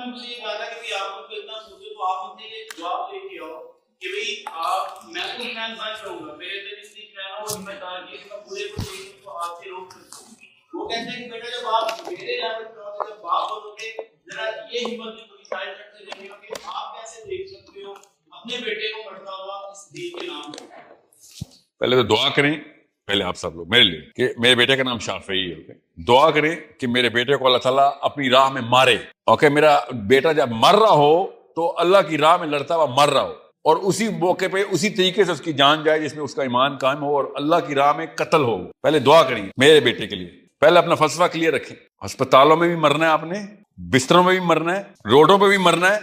مجھے یہ کہا تھا کہ بھائی آپ کو اتنا سوچے تو آپ مجھے یہ جواب دے کے آؤ کہ بھائی آپ میں تو فین بن رہوں گا، میرے دل اس لیے فین ہو ذمہ دار کی میں پورے کو چیز کو آپ سے روک سکتا ہوں. وہ کہتے ہیں کہ بیٹا جب آپ میرے لیول پر ہو جب باپ بنو گے ذرا یہ ہمت بھی پوری سائڈ کٹ سے دیکھیں کہ آپ کیسے دیکھ سکتے ہو اپنے بیٹے کو مرتا ہوا اس دین کے نام پر. پہلے تو دعا کریں، پہلے آپ سب لوگ میرے لیے کہ میرے بیٹے کا نام شافعی ہے. دعا کریں کہ میرے بیٹے کو اللہ تعالیٰ اپنی راہ میں مارے. اوکے، میرا بیٹا جب مر رہا ہو تو اللہ کی راہ میں لڑتا ہوا مر رہا ہو، اور اسی موقع پہ اسی طریقے سے اس کی جان جائے جس میں اس کا ایمان قائم ہو اور اللہ کی راہ میں قتل ہو. پہلے دعا کریں میرے بیٹے کے لیے. پہلے اپنا فلسفہ کلیئر رکھیں. ہسپتالوں میں بھی مرنا ہے، آپ نے بستروں میں بھی مرنا ہے، روڈوں پہ بھی مرنا ہے،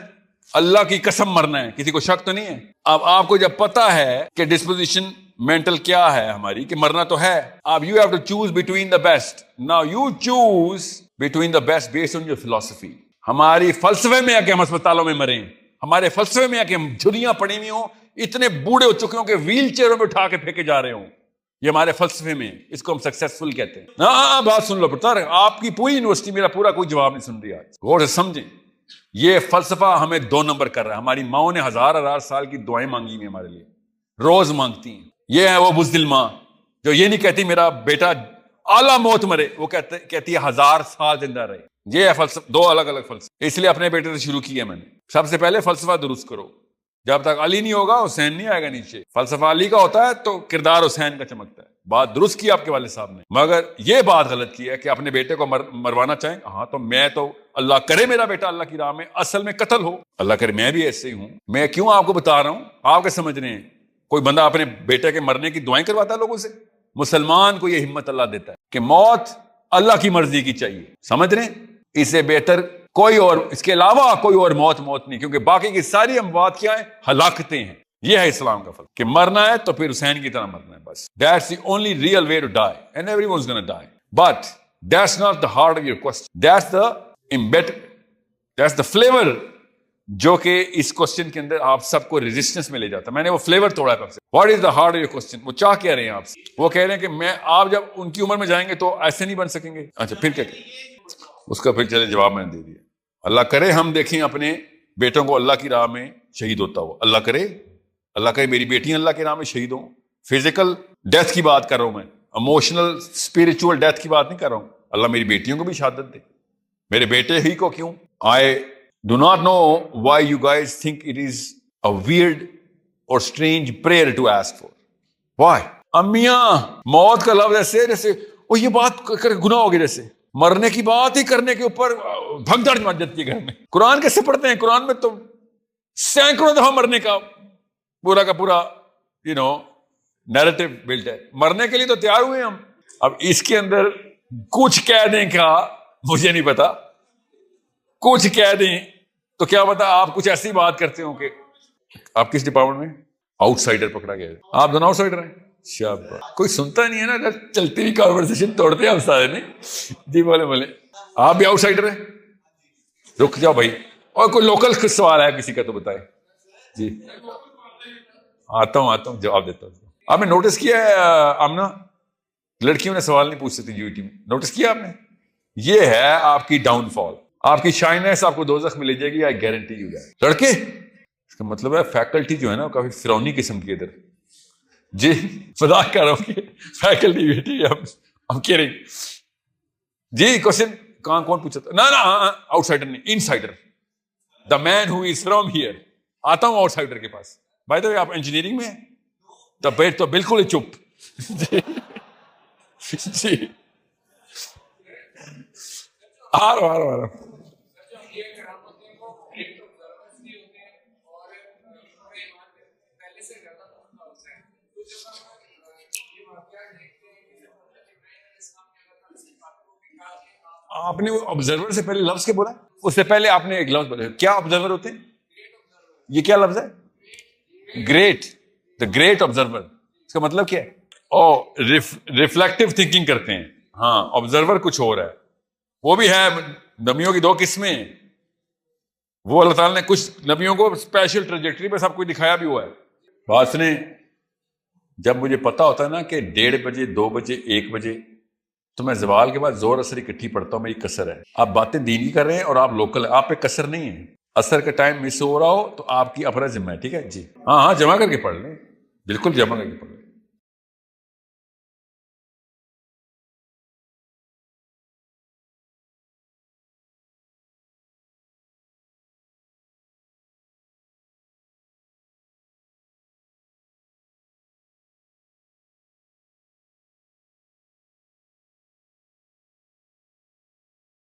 اللہ کی قسم مرنا ہے. کسی کو شک تو نہیں ہے؟ اب آپ کو جب پتا ہے کہ ڈسپوزیشن مینٹل کیا ہے ہماری کہ مرنا تو ہے، اب you have to choose between the best. Now you choose between the best based on your philosophy. ہماری فلسفے میں آ کے ہم اسپتالوں میں مریں، ہمارے فلسفے میں آ کے ہم جھریاں پڑی ہوئی ہوں، اتنے بوڑھے ہو چکے ہوں کہ ویل چیئروں میں اٹھا کے پھینکے جا رہے ہوں. یہ ہمارے فلسفے میں، اس کو ہم سکسیسفل کہتے ہیں. ہاں بات سن لو پتہ، آپ کی پوری یونیورسٹی میرا پورا کوئی جواب نہیں سن رہی آج. غور سے سمجھیں، یہ فلسفہ ہمیں 2 نمبر کر رہا ہے. ہماری ماؤں نے ہزار سال کی دعائیں مانگی ہیں ہمارے لیے، روز مانگتی ہیں. یہ ہے وہ بزدل ماں جو یہ نہیں کہتی میرا بیٹا اعلیٰ موت مرے، وہ کہتی ہے 1000 سال زندہ رہے. یہ ہے فلسفہ، 2 الگ الگ فلسفے. اس لیے اپنے بیٹے سے شروع کیا میں نے. سب سے پہلے فلسفہ درست کرو. جب تک علی نہیں ہوگا حسین نہیں آئے گا نیچے. فلسفہ علی کا ہوتا ہے تو کردار حسین کا چمکتا ہے. بات درست کی آپ کے والد صاحب نے، مگر یہ بات غلط کی ہے کہ اپنے بیٹے کو مروانا چاہیں. ہاں تو میں تو اللہ کرے میرا بیٹا اللہ کی راہ میں اصل میں قتل ہو، اللہ کرے میں بھی ایسے ہی ہوں. میں کیوں آپ کو بتا رہا ہوں، آپ کے سمجھ رہے ہیں؟ کوئی بندہ اپنے بیٹے کے مرنے کی دعائیں کرواتا ہے لوگوں سے؟ مسلمان کو یہ ہمت اللہ دیتا ہے کہ موت اللہ کی مرضی کی چاہیے. سمجھ رہے ہیں؟ اس سے بہتر کوئی اور، اس کے علاوہ کوئی اور موت نہیں، کیونکہ باقی کی ساری اموات کیا ہیں؟ ہلاکتیں ہیں. یہ ہے اسلام کا فرق کہ مرنا ہے تو پھر حسین کی طرح مرنا ہے بس. That's the only real way to die and everyone's gonna die. But that's not the heart of your question. That's the embedded, that's the flavor جو کہ اس کوسچن کے اندر آپ سب کو ریزسٹنس میں لے جاتا ہے. میں نے وہ فلیور توڑا ہے. What is the heart of your question? وہ چاہ کہہ رہے ہیں آپ سے؟ وہ کہہ رہے ہیں کہ آپ جب ان کی عمر میں جائیں گے تو ایسے نہیں بن سکیں گے. اچھا پھر کیا اس کا پھر چلے جواب میں نے دے دیا. اللہ کرے ہم دیکھیں اپنے بیٹوں کو اللہ کی راہ میں شہید ہوتا ہو. اللہ کرے میری بیٹیاں اللہ کی راہ میں شہید ہوں. فزیکل ڈیتھ کی بات کر رہا ہوں میں، ایموشنل اسپرچول ڈیتھ کی بات نہیں کر رہا ہوں. اللہ میری بیٹیوں کو بھی شہادت دے، میرے بیٹے ہی کو کیوں. I do not know why you guys think it is a weird or strange prayer to ask for. Why? امیاں موت کا لفظ ایسے جیسے وہ یہ بات کر گناہ ہوگی، جیسے مرنے کی بات ہی کرنے کے اوپر بھگدڑ مچ جاتی ہے گھر میں. قرآن کیسے پڑھتے ہیں؟ قرآن میں تو سینکڑوں دفعہ مرنے کا پورا نیریٹو بلٹ ہے. مرنے کے لیے تو تیار ہوئے ہم. اب اس کے اندر کچھ کہہ دیں کا مجھے نہیں پتا، کچھ کہہ دیں تو کیا پتا آپ کچھ ایسی بات کرتے ہو کہ آپ کس ڈپارٹمنٹ میں آؤٹ سائڈر پکڑا گیا ہے. آپ دونوں آؤٹ سائڈر ہیں. شاباش. کوئی سنتا نہیں ہے نا، چلتی ہوئی کانورسیشن توڑتے ہیں ہم سارے. نہیں جی بولے آپ بھی آؤٹ سائڈر ہیں. رک جاؤ بھائی، اور کوئی لوکل سوال ہے کسی کا تو بتائیں. جی آتا ہوں جواب دیتا ہوں. آپ نے نوٹس کیا ہے آمنہ، لڑکیوں نے سوال نہیں پوچھ سکتی یوٹی میں. نوٹس کیا آپ نے؟ یہ ہے آپ کی ڈاؤن فال. آپ کی شائنس آپ کو دوزخ میں لے جائے گی، آئی گارنٹی یو دیٹ. لڑکے اس کا مطلب ہے فیکلٹی جو ہے نا کافی فرونی قسم کی ادھر. جی مذاق کر رہا ہوں کہ فیکلٹی بیٹی ہم کہہ رہے. جی کوشچن کون پوچھا تھا؟ نا آؤٹ سائڈر نہیں، insider, the man who is from here. آتا ہوں آؤٹ سائڈر کے پاس. بائی دا وے آپ انجینئرنگ میں تو بیٹ تو بالکل ہی چپ. جی آ رہا آپ نے آبزرور سے پہلے لفظ کے بولا، اس سے پہلے آپ نے ایک لفظ بولا. کیا آبزرور ہوتے ہیں؟ یہ کیا لفظ ہے؟ گریٹ. The great observer. اس کا مطلب کیا ہے؟ ریفلیکٹیو تھنکنگ کرتے ہیں. ہاں آبزرور کچھ ہو رہا ہے. وہ بھی ہے. نبیوں کی 2 قسمیں ہیں. وہ اللہ تعالیٰ نے کچھ نبیوں کو اسپیشل ٹریجیکٹری پہ سب کچھ دکھایا بھی ہوا ہے. بات سنیں، جب مجھے پتا ہوتا ہے نا کہ 1:30 بجے 2 بجے 1 بجے تو میں زوال کے بعد زور اثر اکٹھی پڑھتا ہوں، میری کسر ہے. آپ باتیں دین کی کر رہے ہیں اور آپ لوکل ہیں، آپ پہ کسر نہیں ہے. اثر کا ٹائم مس ہو رہا ہو تو آپ کی اپنا ذمہ ہے. ٹھیک ہے جی، ہاں جمع کر کے پڑھ لیں، بالکل جمع کر کے پڑھ لیں.